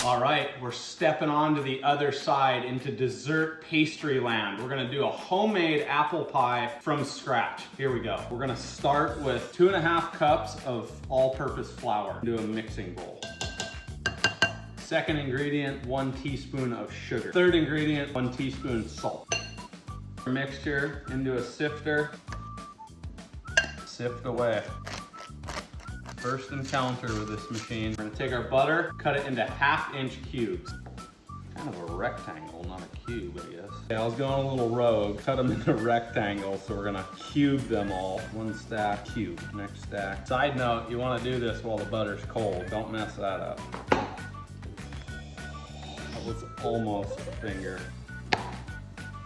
All right, we're stepping on to the other side into dessert pastry land. We're gonna do a homemade apple pie from scratch. Here we go. We're gonna start with 2.5 cups of all-purpose flour into a mixing bowl. Second ingredient, 1 teaspoon of sugar. Third ingredient, 1 teaspoon salt. Mixture into a sifter. Sift away. First encounter with this machine. We're gonna take our butter, cut it into 1/2-inch cubes. Kind of a rectangle, not a cube, I guess. Okay, I was going a little rogue, cut them into rectangles, so we're gonna cube them all. 1 stack, cube, next stack. Side note, you wanna do this while the butter's cold. Don't mess that up. That was almost a finger.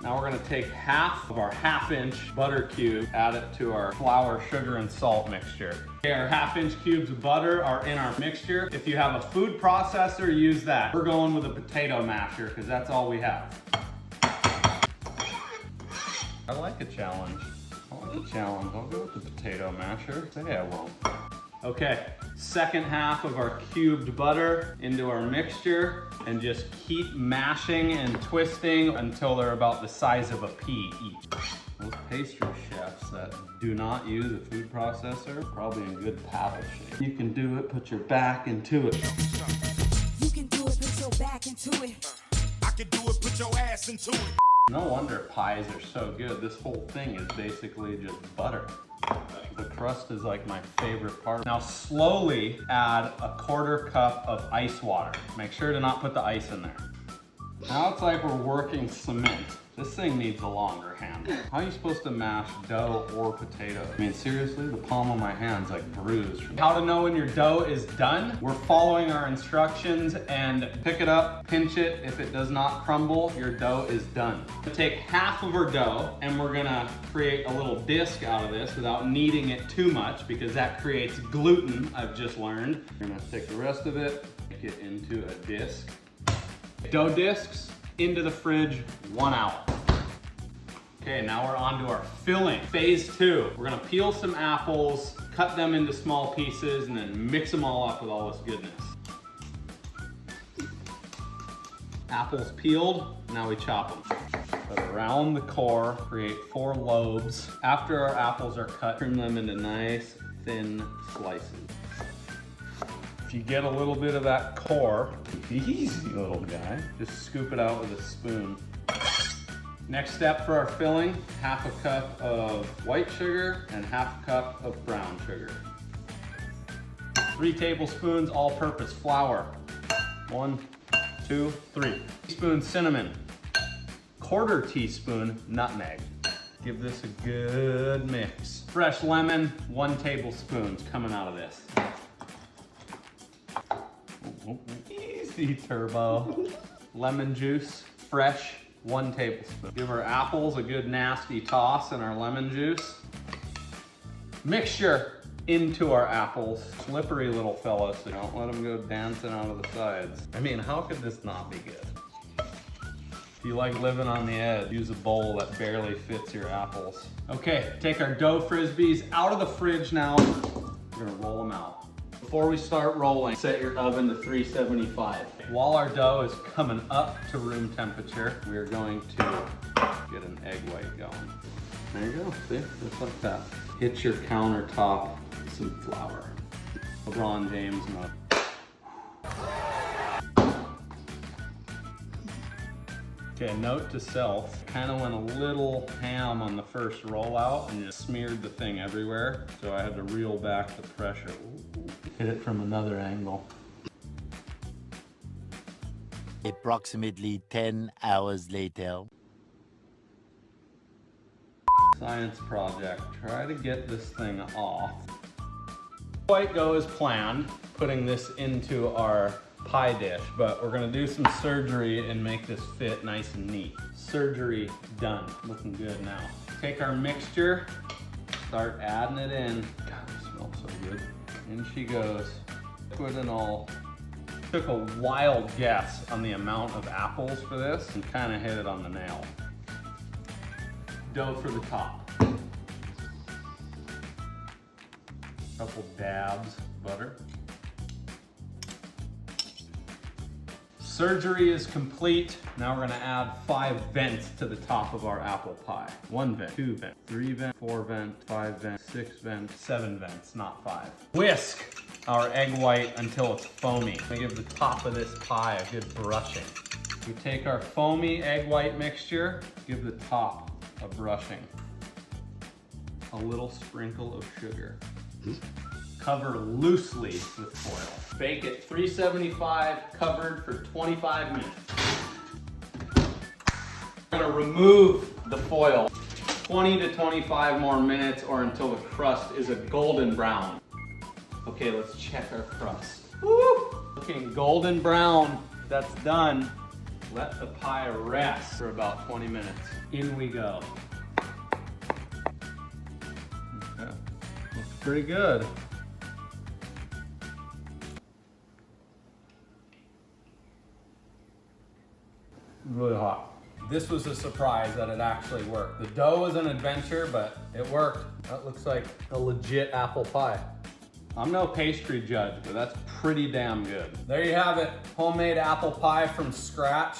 Now we're gonna take half of our 1/2-inch butter cube, add it to our flour, sugar, and salt mixture. Okay, our 1/2-inch cubes of butter are in our mixture. If you have a food processor, use that. We're going with a potato masher because that's all we have. I like a challenge. I'll go with the potato masher. Say I won't. Okay, second half of our cubed butter into our mixture and just keep mashing and twisting until they're about the size of a pea each. Those pastry chefs that do not use a food processor are probably in good paddle shape. You can do it, put your back into it. You can do it, put your back into it. I can do it, put your ass into it. No wonder pies are so good. This whole thing is basically just butter. The crust is like my favorite part. Now slowly add a 1/4 cup of ice water. Make sure to not put the ice in there. Now it's like we're working cement. This thing needs a longer handle. How are you supposed to mash dough or potato? I mean, seriously, the palm of my hand's like bruised. How to know when your dough is done? We're following our instructions and pick it up, pinch it. If it does not crumble, your dough is done. We'll take half of our dough and we're gonna create a little disc out of this without kneading it too much because that creates gluten, I've just learned. We're gonna take the rest of it, make it into a disc. Dough discs into the fridge 1 hour. Okay, now we're on to our filling. Phase 2. We're gonna peel some apples, cut them into small pieces, and then mix them all up with all this goodness. Apples peeled, now we chop them. Put around the core, create 4 lobes. After our apples are cut, trim them into nice, thin slices. If you get a little bit of that core, easy little guy, just scoop it out with a spoon. Next step for our filling, 1/2 cup of white sugar and 1/2 cup of brown sugar. 3 tablespoons all-purpose flour. 1, 2, 3. Teaspoon cinnamon. 1/4 teaspoon nutmeg. Give this a good mix. Fresh lemon, 1 tablespoon coming out of this. Easy, turbo. Lemon juice, fresh, 1 tablespoon. Give our apples a good nasty toss in our lemon juice. Mixture into our apples. Slippery little fellas, so don't let them go dancing out of the sides. I mean, how could this not be good? If you like living on the edge, use a bowl that barely fits your apples. Okay, take our dough frisbees out of the fridge now. We're gonna roll them out. Before we start rolling, set your oven to 375. While our dough is coming up to room temperature, we're going to get an egg white going. There you go, see, just like that. Hit your countertop with some flour. LeBron James mode. Okay, note to self, kind of went a little ham on the first rollout and just smeared the thing everywhere. So I had to reel back the pressure. Ooh. Hit it from another angle. Approximately 10 hours later. Science project, try to get this thing off. Quite go as planned, putting this into our pie dish, but we're gonna do some surgery and make this fit nice and neat. Surgery done, looking good now. Take our mixture, start adding it in. God, it smells so good. In she goes, liquid and all. Took a wild guess on the amount of apples for this and kind of hit it on the nail. Dough for the top. Couple dabs butter. surgery is complete. Now we're gonna add 5 vents to the top of our apple pie. 1 vent, 2 vent, 3 vent, 4 vent, 5 vent, 6 vent, 7 vents, not 5. Whisk our egg white until it's foamy. We give the top of this pie a good brushing. We take our foamy egg white mixture, give the top a brushing. A little sprinkle of sugar. Cover loosely with foil. Bake at 375, covered for 25 minutes. We're gonna remove the foil 20 to 25 more minutes or until the crust is a golden brown. Okay, let's check our crust. Woo! Looking golden brown. That's done. Let the pie rest for about 20 minutes. In we go. Okay. Looks pretty good. Really hot. This was a surprise that it actually worked. The dough was an adventure, but it worked. That looks like a legit apple pie. I'm no pastry judge, but that's pretty damn good. There you have it, homemade apple pie from scratch.